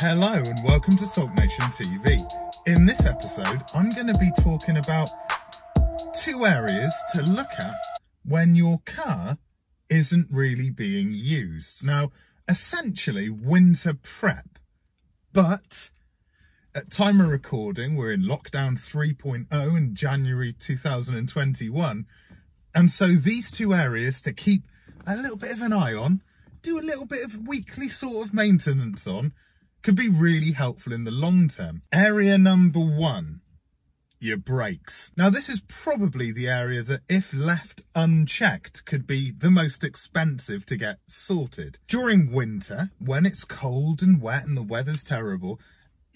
Hello and welcome to SULKNATIONtv. In this episode, I'm going to be talking about two areas to look at when your car isn't really being used. Now, essentially winter prep, but at time of recording, we're in lockdown 3.0 in January 2021. And so these two areas to keep a little bit of an eye on, do a little bit of weekly sort of maintenance on, could be really helpful in the long term. Area number one, your brakes. Now this is probably the area that, if left unchecked, could be the most expensive to get sorted. During winter, when it's cold and wet and the weather's terrible,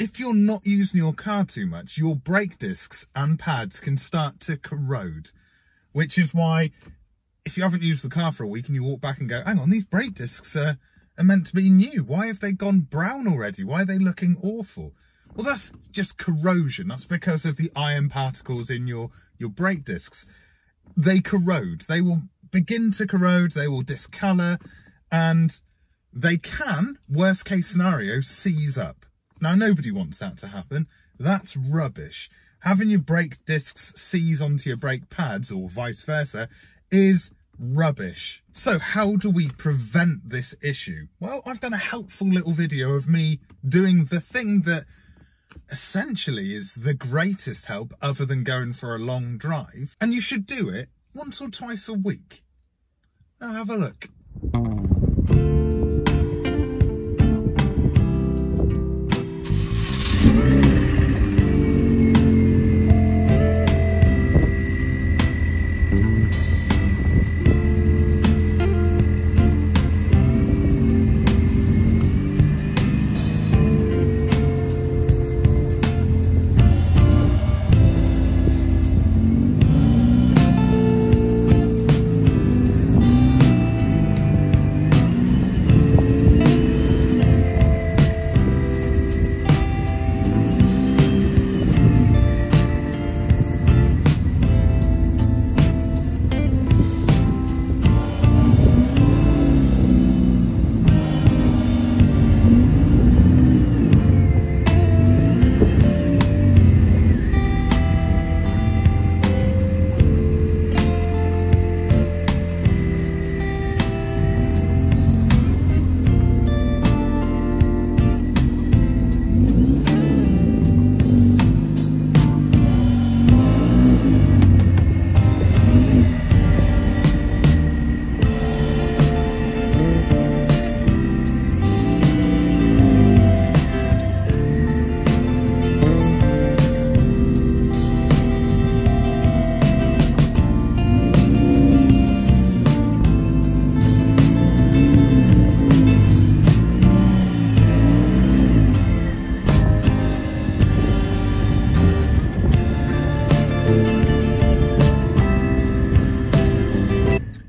if you're not using your car too much, your brake discs and pads can start to corrode, which is why if you haven't used the car for a week and you walk back and go, hang on, these brake discs are meant to be new. Why have they gone brown already? Why are they looking awful? Well, that's just corrosion. That's because of the iron particles in your brake discs. They corrode. They will begin to corrode. They will discolour, and they can, worst case scenario, seize up. Now, nobody wants that to happen. That's rubbish. Having your brake discs seize onto your brake pads, or vice versa, is rubbish. So how do we prevent this issue? Well, I've done a helpful little video of me doing the thing that essentially is the greatest help other than going for a long drive. And you should do it once or twice a week. Now have a look.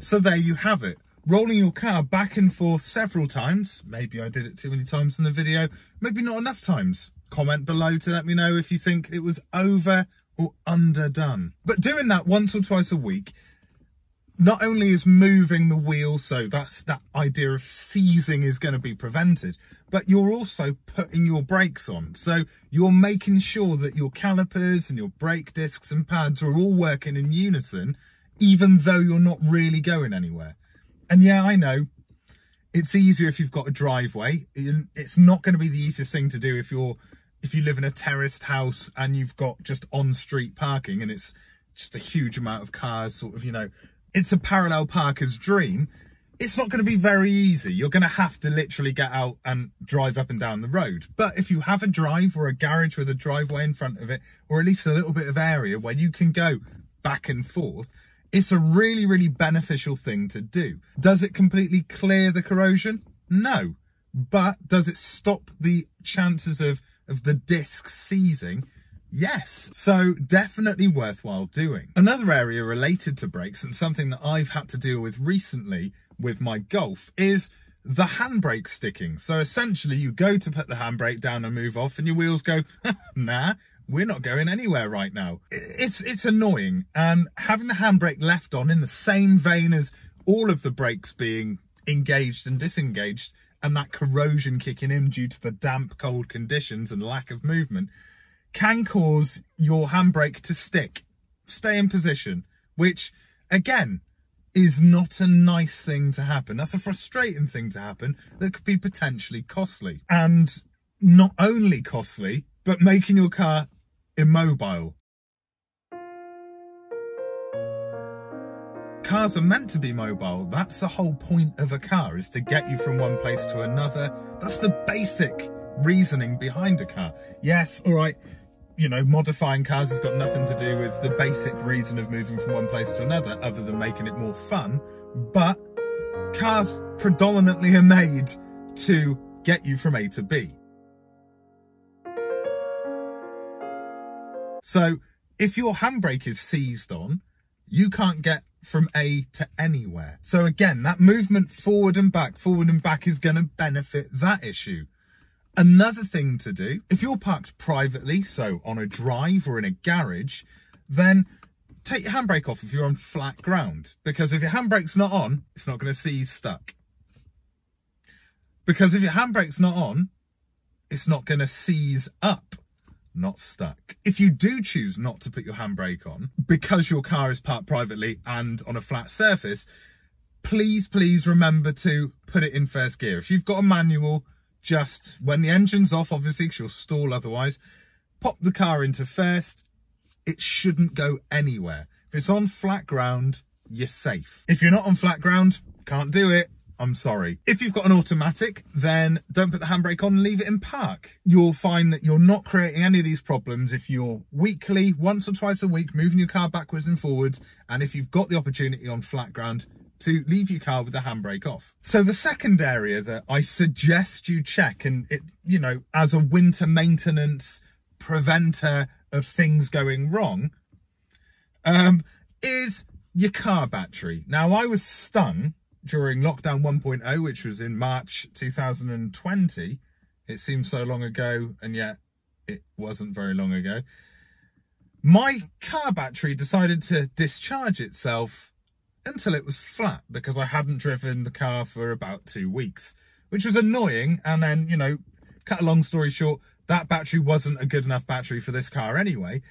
So there you have it, rolling your car back and forth several times. Maybe I did it too many times in the video, maybe not enough times. Comment below to let me know if you think it was over or underdone. But doing that once or twice a week, not only is moving the wheel, so that's that idea of seizing is going to be prevented, but you're also putting your brakes on. So you're making sure that your calipers and your brake discs and pads are all working in unison, even though you're not really going anywhere. And yeah, I know it's easier if you've got a driveway. It's not going to be the easiest thing to do if you live in a terraced house and you've got just on-street parking and it's just a huge amount of cars, sort of, you know, it's a parallel parker's dream. It's not going to be very easy. You're going to have to literally get out and drive up and down the road. But if you have a drive or a garage with a driveway in front of it, or at least a little bit of area where you can go back and forth, it's a really, really beneficial thing to do. Does it completely clear the corrosion? No. But does it stop the chances of the discs seizing? Yes. So definitely worthwhile doing. Another area related to brakes, and something that I've had to deal with recently with my Golf, is the handbrake sticking. So essentially you go to put the handbrake down and move off and your wheels go, nah, we're not going anywhere right now. It's annoying, and having the handbrake left on in the same vein as all of the brakes being engaged and disengaged and that corrosion kicking in due to the damp, cold conditions and lack of movement can cause your handbrake to stay in position, which again is not a nice thing to happen. That's a frustrating thing to happen that could be potentially costly, and not only costly, but making your car immobile. Cars are meant to be mobile. That's the whole point of a car, is to get you from one place to another. That's the basic reasoning behind a car. Yes, all right, you know, modifying cars has got nothing to do with the basic reason of moving from one place to another, other than making it more fun. But cars predominantly are made to get you from A to B. So if your handbrake is seized on, you can't get from A to anywhere. So again, that movement forward and back is going to benefit that issue. Another thing to do, if you're parked privately, so on a drive or in a garage, then take your handbrake off if you're on flat ground. Because if your handbrake's not on, it's not going to seize stuck. Because if your handbrake's not on, it's not going to seize up, not stuck. If you do choose not to put your handbrake on because your car is parked privately and on a flat surface, please remember to put it in first gear. If you've got a manual, just when the engine's off, obviously, because you'll stall otherwise, pop the car into first. It shouldn't go anywhere. If it's on flat ground, you're safe. If you're not on flat ground, can't do it. I'm sorry. If you've got an automatic, then don't put the handbrake on and leave it in park. You'll find that you're not creating any of these problems if you're weekly, once or twice a week, moving your car backwards and forwards. And if you've got the opportunity on flat ground to leave your car with the handbrake off. So the second area that I suggest you check, and it, you know, as a winter maintenance preventer of things going wrong, is your car battery. Now, I was stung during lockdown 1.0, which was in March 2020. It seems so long ago, and yet it wasn't very long ago. My car battery decided to discharge itself until it was flat, because I hadn't driven the car for about 2 weeks, which was annoying. And then, you know, cut a long story short, that battery wasn't a good enough battery for this car anyway.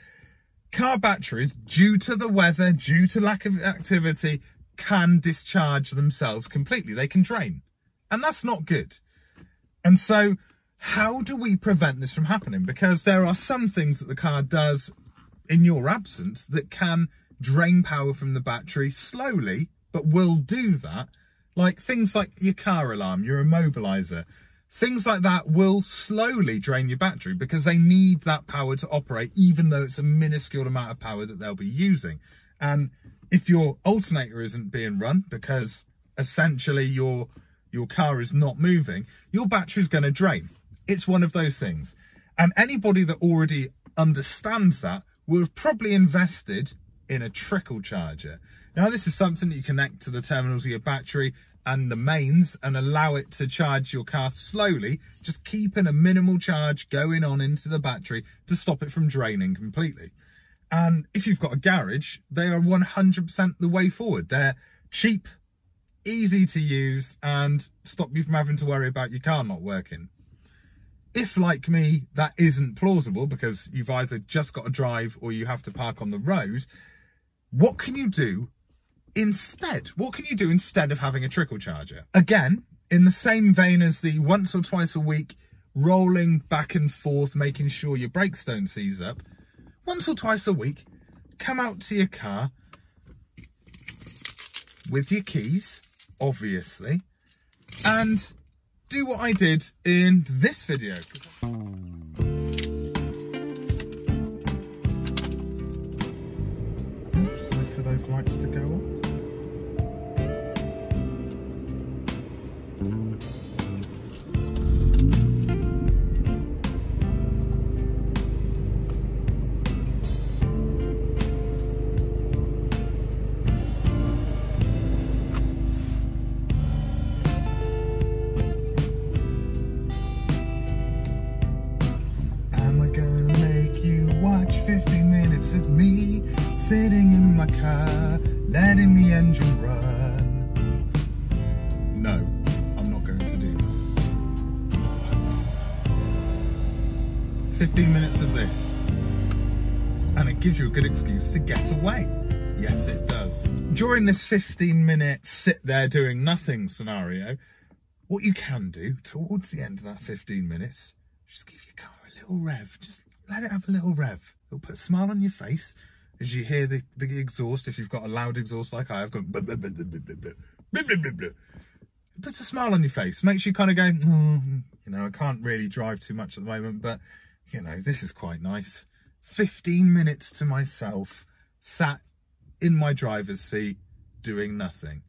Car batteries, due to the weather, due to lack of activity, can discharge themselves completely. They can drain, and that's not good. And so how do we prevent this from happening? Because there are some things that the car does in your absence that can drain power from the battery slowly, but will do that. Like things like your car alarm, your immobilizer, things like that will slowly drain your battery because they need that power to operate, even though it's a minuscule amount of power that they'll be using. And if your alternator isn't being run because essentially your car is not moving, your battery's going to drain. It's one of those things. And anybody that already understands that will have probably invested in a trickle charger. Now, this is something that you connect to the terminals of your battery and the mains and allow it to charge your car slowly, just keeping a minimal charge going on into the battery to stop it from draining completely. And if you've got a garage, they are 100% the way forward. They're cheap, easy to use, and stop you from having to worry about your car not working. If, like me, that isn't plausible because you've either just got to drive or you have to park on the road, what can you do instead? What can you do instead of having a trickle charger? Again, in the same vein as the once or twice a week rolling back and forth, making sure your brakes don't seize up, once or twice a week, come out to your car with your keys, obviously, and do what I did in this video. Wait for those lights to go off. Sitting in my car, letting the engine run. No, I'm not going to do that. 15 minutes of this. And it gives you a good excuse to get away. Yes, it does. During this 15-minute sit there doing nothing scenario, what you can do towards the end of that 15 minutes, just give your car a little rev. Just let it have a little rev. It'll put a smile on your face as you hear the exhaust. If you've got a loud exhaust like I have, going blah, blah, blah, blah, blah, blah, blah, blah, blah, blah. It puts a smile on your face. Makes you kind of go, you know, I can't really drive too much at the moment, but, you know, this is quite nice. 15 minutes to myself, sat in my driver's seat, doing nothing.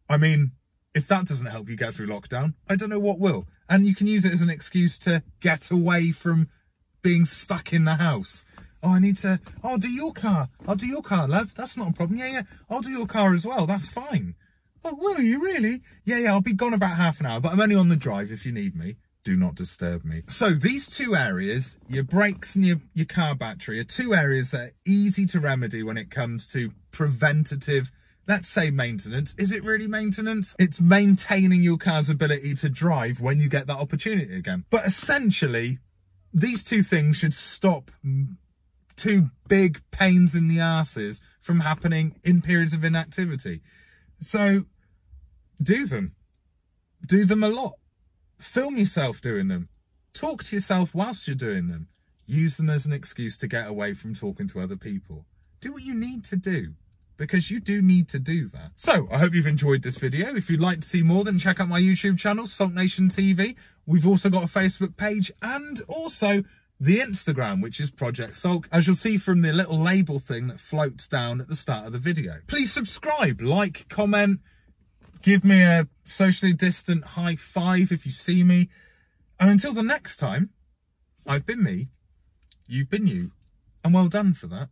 I mean, if that doesn't help you get through lockdown, I don't know what will. And you can use it as an excuse to get away from being stuck in the house. Oh, I'll do your car. I'll do your car, love. That's not a problem. Yeah, I'll do your car as well. That's fine. Oh, will you really? Yeah, I'll be gone about half an hour, but I'm only on the drive if you need me. Do not disturb me. So these two areas, your brakes and your car battery, are two areas that are easy to remedy when it comes to preventative, let's say, maintenance. Is it really maintenance? It's maintaining your car's ability to drive when you get that opportunity again. But essentially, these two things should stop two big pains in the arses from happening in periods of inactivity. So do them. Do them a lot. Film yourself doing them. Talk to yourself whilst you're doing them. Use them as an excuse to get away from talking to other people. Do what you need to do, because you do need to do that. So I hope you've enjoyed this video. If you'd like to see more, then check out my YouTube channel, SULKNATIONtv. We've also got a Facebook page and also the Instagram, which is Project Sulk, as you'll see from the little label thing that floats down at the start of the video. Please subscribe, like, comment, give me a socially distant high five if you see me. And until the next time, I've been me, you've been you, and well done for that.